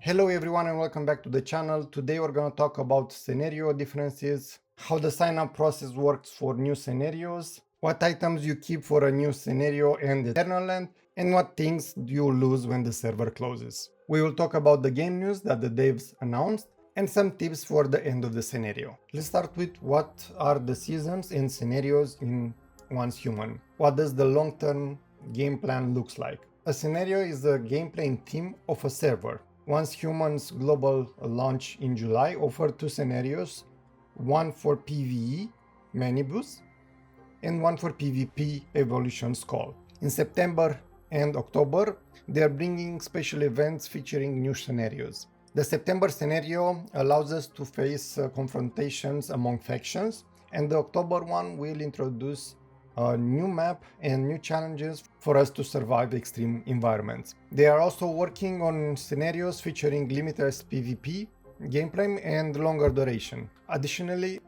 Hello everyone and welcome back to the channel. Today we're going to talk about scenario differences, how the sign-up process works for new scenarios, what items you keep for a new scenario and Eternal Land, and what things do you lose when the server closes. We will talk about the game news that the devs announced and some tips for the end of the scenario. Let's start with what are the seasons and scenarios in Once Human. What does the long-term game plan looks like? A scenario is the gameplay theme of a server. Once Human's global launch in July offered two scenarios, one for PvE, Manibus, and one for PvP, Evolution's Call. In September and October, they are bringing special events featuring new scenarios. The September scenario allows us to face confrontations among factions, and the October one will introduce a new map and new challenges for us to survive extreme environments. They are also working on scenarios featuring limitless PvP gameplay and longer duration. Additionally,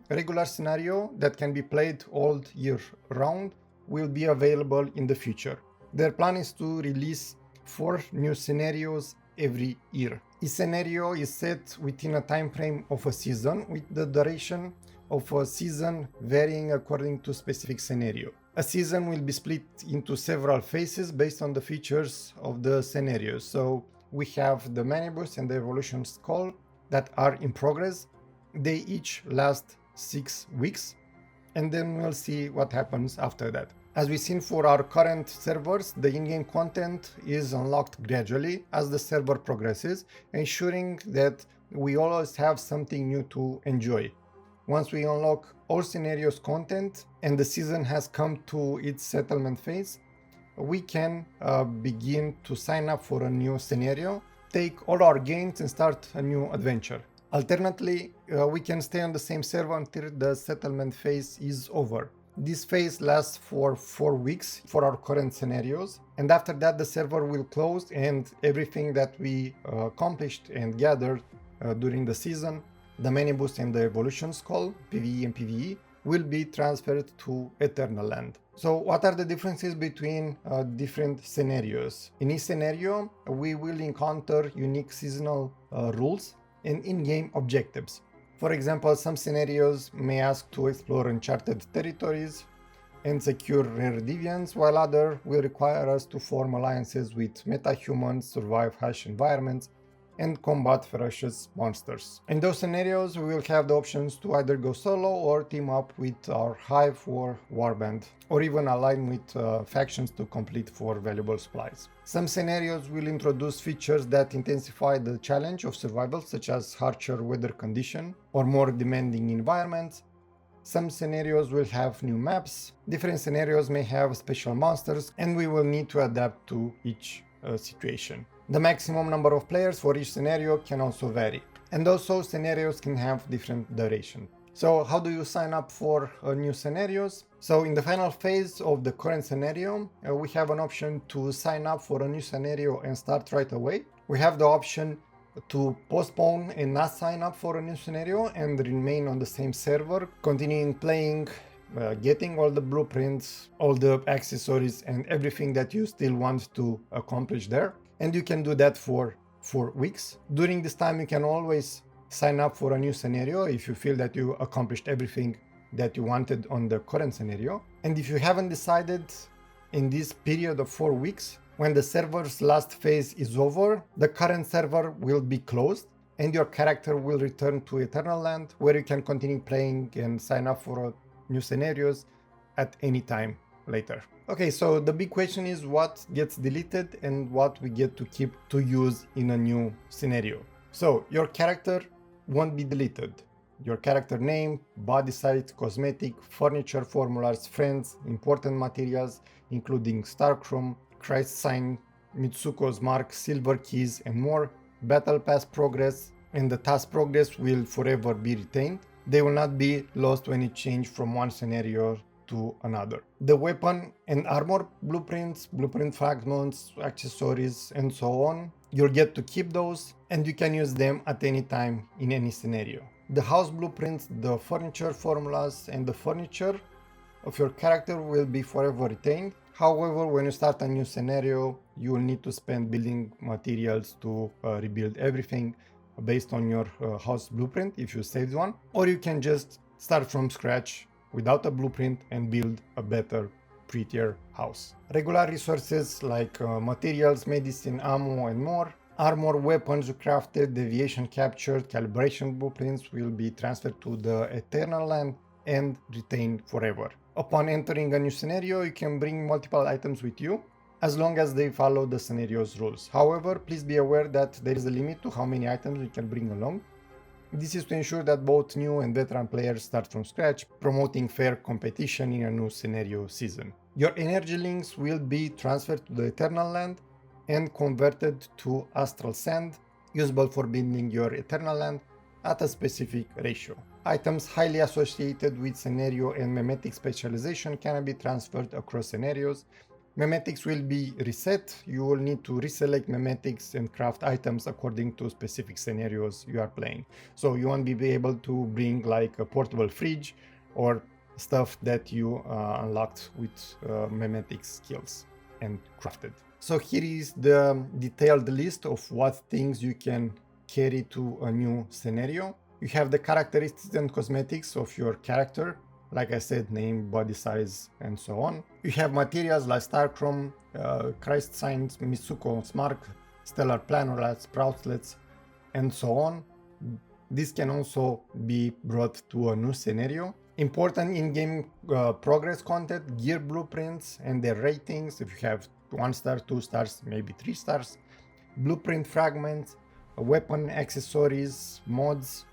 regular scenario that can be played all year round will be available in the future. Their plan is to release 4 new scenarios every year. Each scenario is set within a time frame of a season, with the duration of a season varying according to specific scenario. A season will be split into several phases based on the features of the scenarios. So we have the Manibus and the Evolution's Call that are in progress. They each last 6 weeks, and then we'll see what happens after that. As we've seen for our current servers, the in-game content is unlocked gradually as the server progresses, ensuring that we always have something new to enjoy. Once we unlock all scenarios content and the season has come to its settlement phase, we can begin to sign up for a new scenario, take all our gains and start a new adventure. Alternatively, we can stay on the same server until the settlement phase is over. This phase lasts for 4 weeks for our current scenarios, and after that the server will close and everything that we accomplished and gathered during the season, the Manibus and the Evolution's Call, PvE and PvE, will be transferred to Eternal Land. So what are the differences between different scenarios? In each scenario, we will encounter unique seasonal rules and in-game objectives. For example, some scenarios may ask to explore uncharted territories and secure rare deviants, while others will require us to form alliances with meta-humans, survive harsh environments, and combat ferocious monsters. In those scenarios, we will have the options to either go solo or team up with our hive or warband, or even align with factions to complete for valuable supplies. Some scenarios will introduce features that intensify the challenge of survival, such as harsher weather condition or more demanding environments. Some scenarios will have new maps, different scenarios may have special monsters, and we will need to adapt to each situation. The maximum number of players for each scenario can also vary. And also scenarios can have different duration. So how do you sign up for new scenarios? So in the final phase of the current scenario, we have an option to sign up for a new scenario and start right away. We have the option to postpone and not sign up for a new scenario and remain on the same server, continuing playing, getting all the blueprints, all the accessories and everything that you still want to accomplish there. And you can do that for 4 weeks. During this time, you can always sign up for a new scenario if you feel that you accomplished everything that you wanted on the current scenario. And if you haven't decided in this period of 4 weeks, when the server's last phase is over, the current server will be closed and your character will return to Eternal Land, where you can continue playing and sign up for new scenarios at any time later. Okay, so the big question is what gets deleted and what we get to keep to use in a new scenario. So your character won't be deleted. Your character name, body size, cosmetic, furniture formulas, friends, important materials, including Starchrome, Christ sign, Mitsuko's mark, silver keys, and more, battle pass progress, and the task progress will forever be retained. They will not be lost when you change from one scenario to another. The weapon and armor blueprints, blueprint fragments, accessories, and so on, you'll get to keep those and you can use them at any time in any scenario. The house blueprints, the furniture formulas, and the furniture of your character will be forever retained. However, when you start a new scenario, you will need to spend building materials to rebuild everything based on your house blueprint if you saved one, or you can just start from scratch without a blueprint and build a better, prettier house. Regular resources like materials, medicine, ammo, and more. Armor, weapons you crafted, deviation captured, calibration blueprints will be transferred to the Eternal Land and retained forever. Upon entering a new scenario, you can bring multiple items with you, as long as they follow the scenario's rules. However, please be aware that there is a limit to how many items you can bring along. This is to ensure that both new and veteran players start from scratch, promoting fair competition in a new scenario season. Your energy links will be transferred to the Eternal Land and converted to Astral Sand, usable for building your Eternal Land at a specific ratio. Items highly associated with scenario and memetic specialization can be transferred across scenarios. Memetics will be reset. You will need to reselect memetics and craft items according to specific scenarios you are playing. So you won't be able to bring like a portable fridge or stuff that you unlocked with memetic skills and crafted. So here is the detailed list of what things you can carry to a new scenario. You have the characteristics and cosmetics of your character, like I said, name, body size, and so on. You have materials like Starchrome, Christ Signs, Mitsuko, Smark, Stellar Planolets, Sproutlets, and so on. This can also be brought to a new scenario. Important in-game progress content, gear blueprints and their ratings, if you have 1 star, 2 stars, maybe 3 stars, blueprint fragments, weapon accessories, mods,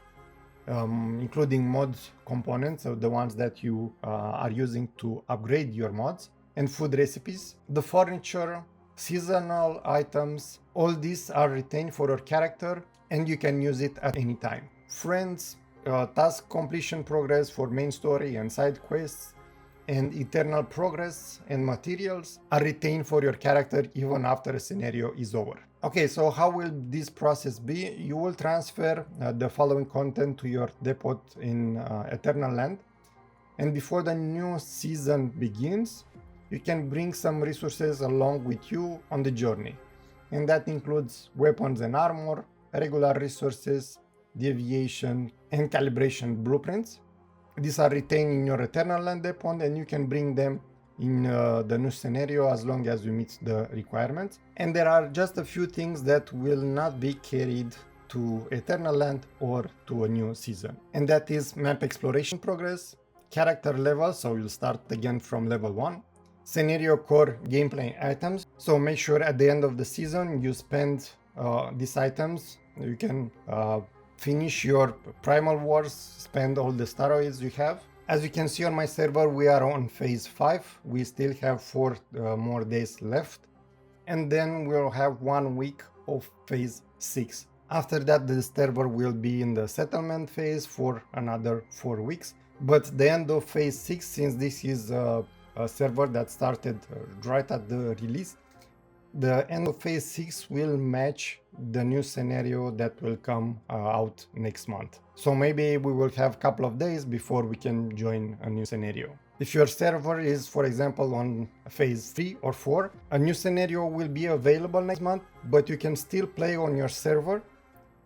including mod components, so the ones that you are using to upgrade your mods, and food recipes. The furniture, seasonal items, all these are retained for your character and you can use it at any time. Friends, task completion progress for main story and side quests, and eternal progress and materials are retained for your character even after a scenario is over. Okay, so how will this process be? You will transfer the following content to your depot in Eternal Land, and before the new season begins, you can bring some resources along with you on the journey, and that includes weapons and armor, regular resources, deviation and calibration blueprints. These are retained in your Eternal Land depot and you can bring them in the new scenario as long as you meet the requirements. And there are just a few things that will not be carried to Eternal Land or to a new season. And that is map exploration progress, character level, so you'll start again from level 1, scenario core gameplay items. So make sure at the end of the season you spend these items. You can finish your primal wars, spend all the steroids you have. As you can see on my server, we are on phase 5. We still have 4 more days left. And then we'll have 1 week of phase 6. After that, the server will be in the settlement phase for another 4 weeks. But the end of phase 6, since this is a server that started right at the release, the end of phase 6 will match the new scenario that will come out next month. So maybe we will have a couple of days before we can join a new scenario. If your server is, for example, on phase 3 or 4, a new scenario will be available next month, but you can still play on your server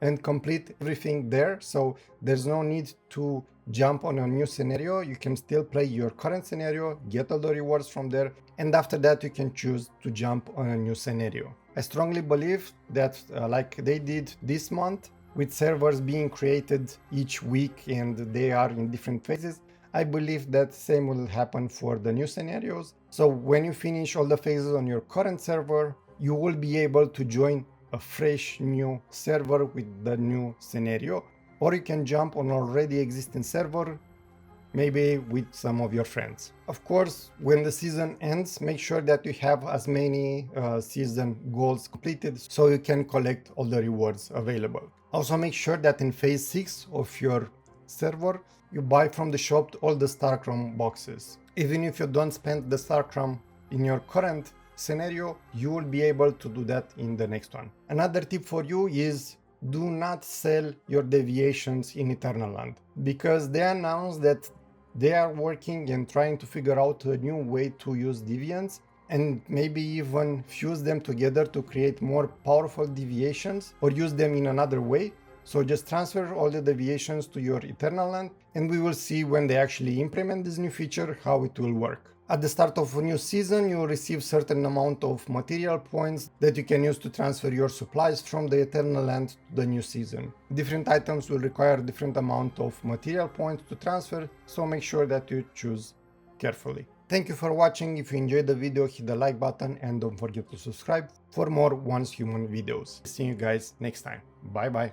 and complete everything there. So there's no need to jump on a new scenario. You can still play your current scenario, get all the rewards from there, and after that you can choose to jump on a new scenario. I strongly believe that like they did this month, with servers being created each week and they are in different phases, I believe that same will happen for the new scenarios. So when you finish all the phases on your current server, you will be able to join a fresh new server with the new scenario, or you can jump on already existing server, maybe with some of your friends. Of course, when the season ends, make sure that you have as many season goals completed so you can collect all the rewards available. Also make sure that in phase 6 of your server, you buy from the shop all the Starchrome boxes. Even if you don't spend the Starchrome in your current scenario, you will be able to do that in the next one. Another tip for you is do not sell your deviations in Eternal Land, because they announced that they are working and trying to figure out a new way to use deviants, and maybe even fuse them together to create more powerful deviations or use them in another way. So just transfer all the deviations to your Eternal Land, and we will see when they actually implement this new feature how it will work. At the start of a new season, you will receive certain amount of material points that you can use to transfer your supplies from the Eternal Land to the new season. Different items will require different amount of material points to transfer, so make sure that you choose carefully. Thank you for watching. If you enjoyed the video, hit the like button and don't forget to subscribe for more Once Human videos. See you guys next time. Bye bye.